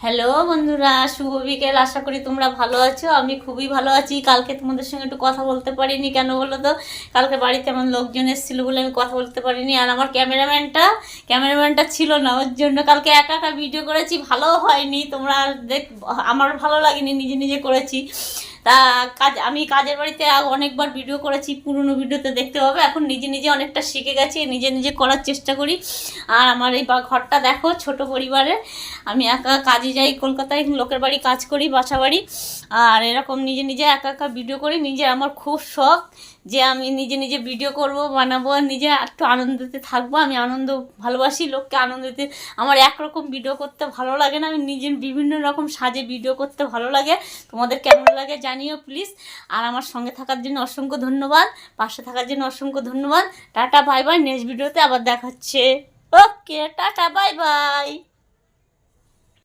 Hello বন্ধুরা, শুভ বিকেল। আশা করি তোমরা ভালো আছো। আমি খুবই ভালো আছি। কালকে তোমাদের সঙ্গে একটু কথা বলতে পারিনি, কেন বলো তো? কালকে বাড়িতে আমার লোকজন এসেছিলো বলে আমি কথা বলতে পারিনি। আর আমার ক্যামেরাম্যানটা ছিল না, ওর জন্য কালকে একা একা ভিডিও করেছি, ভালো হয়নি। তোমরা আমার ভালো লাগেনি, নিজে নিজে করেছি। তা আমি কাজের বাড়িতে অনেকবার ভিডিও করেছি, পুরনো ভিডিওতে দেখতে পাবে। এখন নিজে নিজে অনেকটা শিখে গেছি, নিজে নিজে করার চেষ্টা করি। আর আমার এই ঘরটা দেখো, ছোট পরিবারে আমি একা কাজে যাই, কলকাতায় লোকের বাড়ি কাজ করি, বাসা বাড়ি। আর এরকম নিজে নিজে একা একা ভিডিও করি। নিজে আমার খুব শখ যে আমি নিজে নিজে ভিডিও করব, বানাবো, আর নিজে একটু আনন্দতে থাকবো। আমি আনন্দ ভালোবাসি, লোককে আনন্দ দিতে। আমার একরকম ভিডিও করতে ভালো লাগে না, আমি নিজের বিভিন্ন রকম সাজে ভিডিও করতে ভালো লাগে। তোমাদের কেমন লাগে জানিও প্লিজ। আর আমার সঙ্গে থাকার জন্য অসংখ্য ধন্যবাদ, পাশে থাকার জন্য অসংখ্য ধন্যবাদ। টাটা বাই বাই, নেক্সট ভিডিওতে আবার দেখাচ্ছে। ওকে, টাটা বাই বাই।